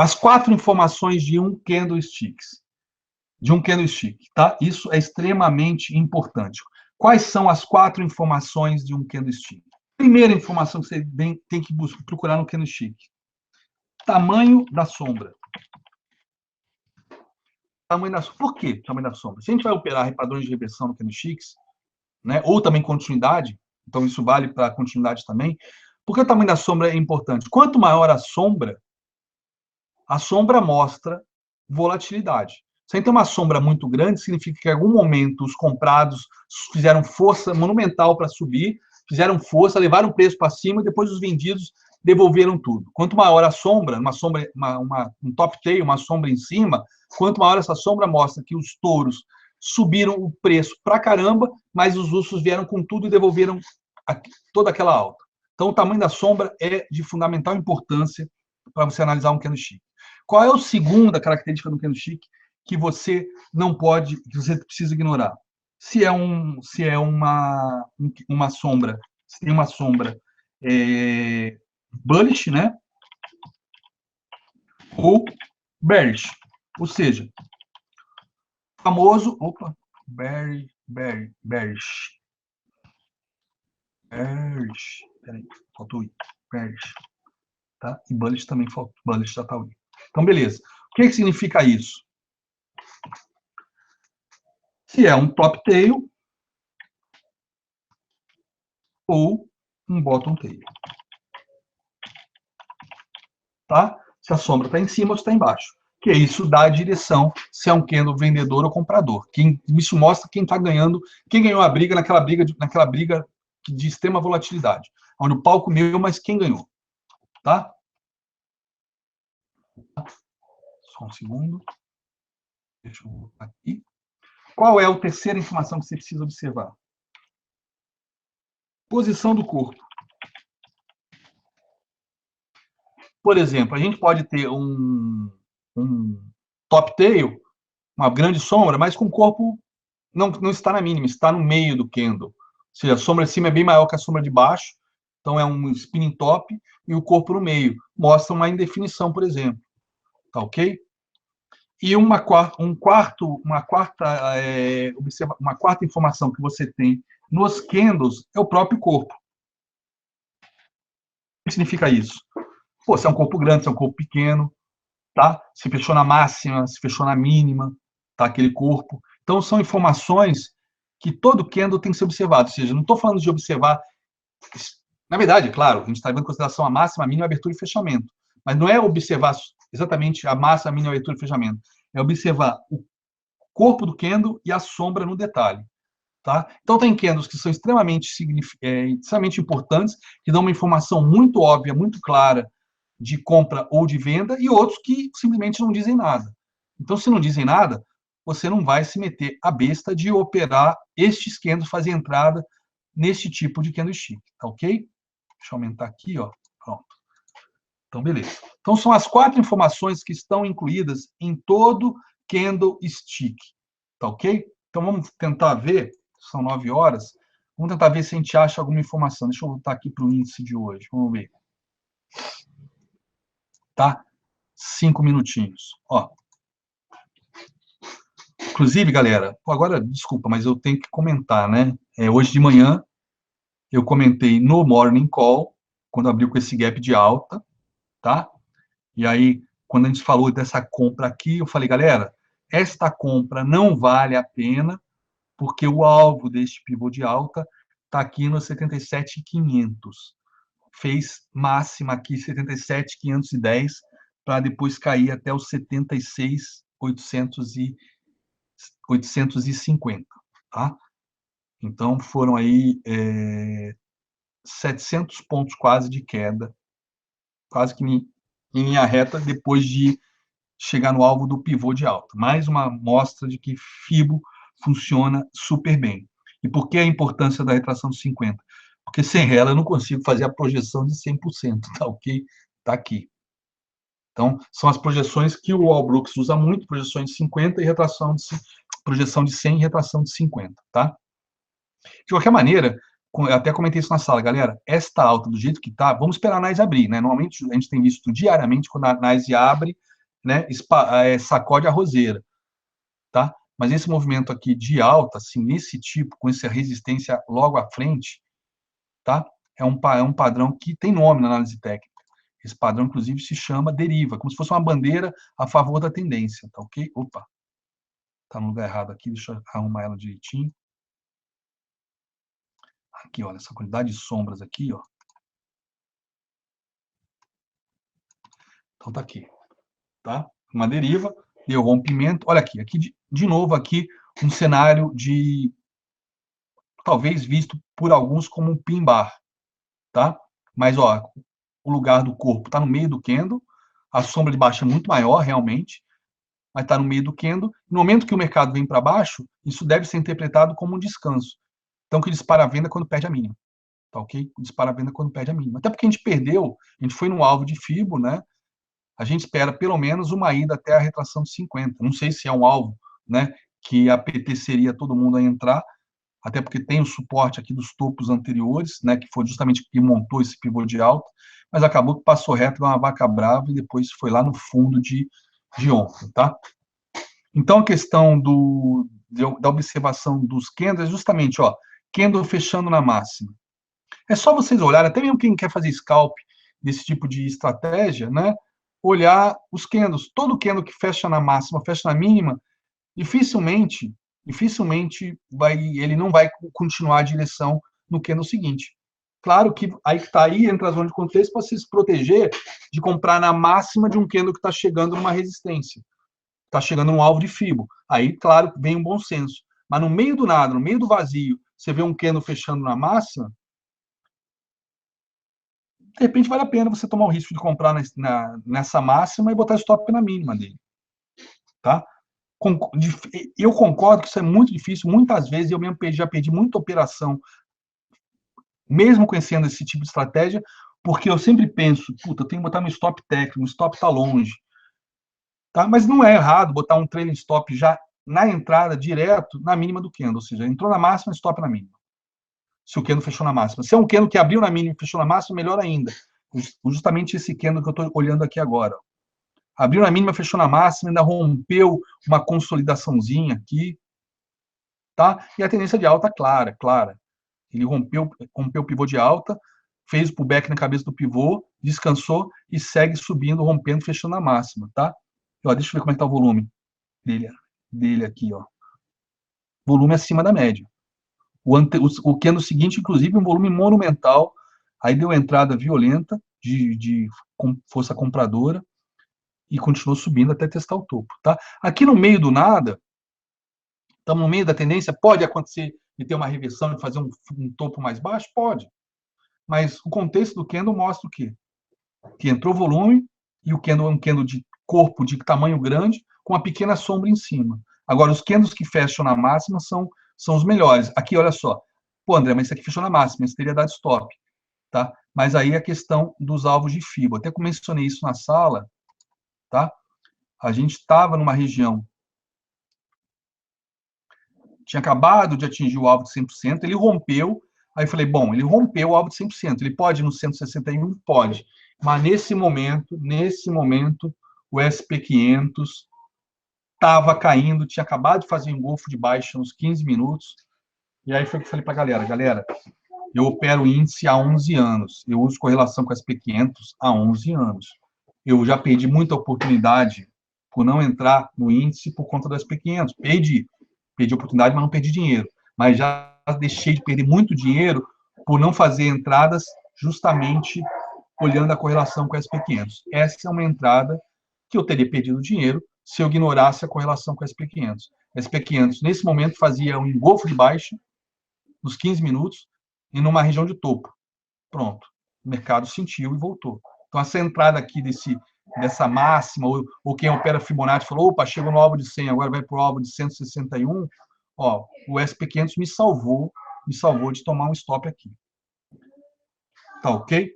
As 4 informações de um candlestick, tá? Isso é extremamente importante. Quais são as 4 informações de um candlestick? Primeira informação que você tem que procurar no candlestick: tamanho da sombra. Por que tamanho da sombra? Se a gente vai operar padrões de reversão no candlesticks, né, ou também continuidade, então isso vale para a continuidade também, porque o tamanho da sombra é importante. Quanto maior a sombra mostra volatilidade. Se a gente tem uma sombra muito grande, significa que em algum momento os comprados fizeram força monumental para subir, fizeram força, levaram o preço para cima, e depois os vendidos devolveram tudo. Quanto maior a sombra, um top tail, uma sombra em cima, quanto maior essa sombra, mostra que os touros subiram o preço para caramba, mas os ursos vieram com tudo e devolveram toda aquela alta. Então, o tamanho da sombra é de fundamental importância para você analisar um candlestick. Qual é a segunda característica do candlestick que você não pode, que você precisa ignorar? Se é uma sombra, se tem uma sombra bullish, né? Ou bearish, ou seja, famoso, bearish, peraí, faltou i, bearish, tá? E bullish também faltou, bullish já tá o i. Então, beleza. O que significa isso? Se é um top tail ou um bottom tail. Tá? Se a sombra está em cima ou está embaixo. Que isso dá a direção se é um candle vendedor ou comprador. Isso mostra quem está ganhando, quem ganhou a briga naquela briga de extrema volatilidade. Onde o pau comeu, mas quem ganhou. Tá? Só um segundo. Deixa eu voltar aqui. Qual é a terceira informação que você precisa observar? Posição do corpo. Por exemplo, a gente pode ter um top tail, uma grande sombra, mas com o corpo não está na mínima, está no meio do candle. Ou seja, a sombra de cima é bem maior que a sombra de baixo, então é um spinning top, e o corpo no meio. Mostra uma indefinição, por exemplo. Tá ok? E uma quarta informação que você tem nos candles é o próprio corpo. O que significa isso? Pô, se é um corpo grande, se é um corpo pequeno, tá? Se fechou na máxima, se fechou na mínima, tá? Aquele corpo. Então, são informações que todo candle tem que ser observado. Ou seja, não estou falando de observar... Na verdade, claro, a gente está levando em consideração a máxima, a mínima, a abertura e fechamento. Mas não é observar exatamente a máxima, a mínima, a abertura e fechamento. É observar o corpo do candle e a sombra no detalhe. Tá? Então, tem candles que são extremamente importantes, que dão uma informação muito óbvia, muito clara de compra ou de venda, e outros que simplesmente não dizem nada. Então, se não dizem nada, você não vai se meter a besta de operar estes candles, fazer entrada neste tipo de candlestick, tá ok? Deixa eu aumentar aqui, ó. Pronto. Então, beleza. Então, são as 4 informações que estão incluídas em todo candlestick, tá ok? Então, vamos tentar ver, são 9 horas, vamos tentar ver se a gente acha alguma informação. Deixa eu voltar aqui para o índice de hoje, vamos ver. Tá? 5 minutinhos. Ó. Inclusive, galera, agora, desculpa, mas eu tenho que comentar, né? Hoje de manhã, eu comentei no Morning Call, quando abriu com esse gap de alta, tá? E aí, quando a gente falou dessa compra aqui, eu falei, galera, esta compra não vale a pena, porque o alvo deste pivô de alta está aqui no 77.500. Fez máxima aqui 77.510, para depois cair até os 76.850, tá? Então, foram aí 700 pontos quase de queda, quase que em linha reta, depois de chegar no alvo do pivô de alta. Mais uma amostra de que FIBO funciona super bem. E por que a importância da retração de 50? Porque sem ela eu não consigo fazer a projeção de 100%, tá ok? Tá aqui. Então, são as projeções que o Wall Brooks usa muito, projeções de 50 e projeção de 100 e retração de 50, tá? De qualquer maneira, eu até comentei isso na sala, galera, esta alta do jeito que tá, vamos esperar a NYSE abrir, né? Normalmente a gente tem visto diariamente, quando a NYSE abre, né, sacode a roseira, tá? Mas esse movimento aqui de alta, assim, nesse tipo, com essa resistência logo à frente, tá? É um padrão que tem nome na análise técnica. Esse padrão, inclusive, se chama deriva, como se fosse uma bandeira a favor da tendência, tá ok? Opa, tá no lugar errado aqui, deixa eu arrumar ela direitinho. Aqui, olha, essa quantidade de sombras aqui, ó. Então tá aqui, tá? Uma deriva, deu rompimento. Olha aqui, de novo aqui um cenário de talvez visto por alguns como um pin bar, tá? Mas ó, o lugar do corpo está no meio do candle, a sombra de baixo é muito maior realmente, mas está no meio do candle. No momento que o mercado vem para baixo, isso deve ser interpretado como um descanso. Então, que dispara a venda quando perde a mínima, tá ok? Dispara a venda quando perde a mínima. Até porque a gente perdeu, a gente foi no alvo de FIBO, né? A gente espera pelo menos uma ida até a retração de 50. Não sei se é um alvo, né? Que apeteceria todo mundo a entrar, até porque tem o suporte aqui dos topos anteriores, né? Que foi justamente que montou esse pivô de alta, mas acabou que passou reto, deu uma vaca brava e depois foi lá no fundo de ontem, tá? Então, a questão da observação dos candles é justamente, ó, candle fechando na máxima. É só vocês olharem, até mesmo quem quer fazer scalp desse tipo de estratégia, né? Olhar os candles. Todo candle que fecha na máxima, fecha na mínima, dificilmente ele não vai continuar a direção no candle seguinte. Claro que aí que está aí, entra a zona de contexto para se proteger de comprar na máxima de um candle que está chegando numa resistência, está chegando num alvo de FIBO. Aí, claro, vem um bom senso. Mas no meio do nada, no meio do vazio, você vê um candle fechando na máxima, de repente vale a pena você tomar o risco de comprar nessa máxima e botar stop na mínima dele, tá? Eu concordo que isso é muito difícil, muitas vezes eu mesmo já perdi muita operação, mesmo conhecendo esse tipo de estratégia, porque eu sempre penso, puta, eu tenho que botar meu stop técnico, o stop está longe, tá? Mas não é errado botar um trailing stop já na entrada, direto, na mínima do candle, ou seja, entrou na máxima, stop na mínima. Se o candle fechou na máxima. Se é um candle que abriu na mínima e fechou na máxima, melhor ainda. Justamente esse candle que eu estou olhando aqui agora. Abriu na mínima, fechou na máxima, ainda rompeu uma consolidaçãozinha aqui, tá? E a tendência de alta clara, clara. Ele rompeu o pivô de alta, fez o pullback na cabeça do pivô, descansou e segue subindo, rompendo, fechando a máxima, tá? Ó, deixa eu ver como é que tá o volume dele aqui, ó. Volume acima da média. O candle seguinte, inclusive, um volume monumental, aí deu entrada violenta de força compradora e continuou subindo até testar o topo, tá? Aqui no meio do nada, estamos no meio da tendência, pode acontecer de ter uma reversão, de fazer um topo mais baixo? Pode. Mas o contexto do candle mostra o quê? Que entrou volume e o candle é um candle de corpo de tamanho grande com uma pequena sombra em cima. Agora, os candles que fecham na máxima são os melhores. Aqui, olha só. Pô, André, mas isso aqui fechou na máxima, isso teria dado stop, tá? Mas aí a questão dos alvos de FIBO. Até que mencionei isso na sala, tá? A gente estava numa região, tinha acabado de atingir o alvo de 100%, ele rompeu, aí eu falei, bom, ele rompeu o alvo de 100%, ele pode ir no 161? Pode. Mas nesse momento, o SP500 estava caindo, tinha acabado de fazer um engolfo de baixa uns 15 minutos, e aí foi que eu falei para a galera, eu opero índice há 11 anos, eu uso correlação com SP500 há 11 anos. Eu já perdi muita oportunidade por não entrar no índice por conta do SP500. Perdi oportunidade, mas não perdi dinheiro. Mas já deixei de perder muito dinheiro por não fazer entradas justamente olhando a correlação com o SP500. Essa é uma entrada que eu teria perdido dinheiro se eu ignorasse a correlação com o SP500. O SP500, nesse momento, fazia um engolfo de baixa nos 15 minutos e numa região de topo. Pronto. O mercado sentiu e voltou. Então, essa entrada aqui dessa máxima, ou quem opera Fibonacci falou, opa, chegou no alvo de 100, agora vai para o alvo de 161, ó, o SP500 me salvou de tomar um stop aqui. Tá ok?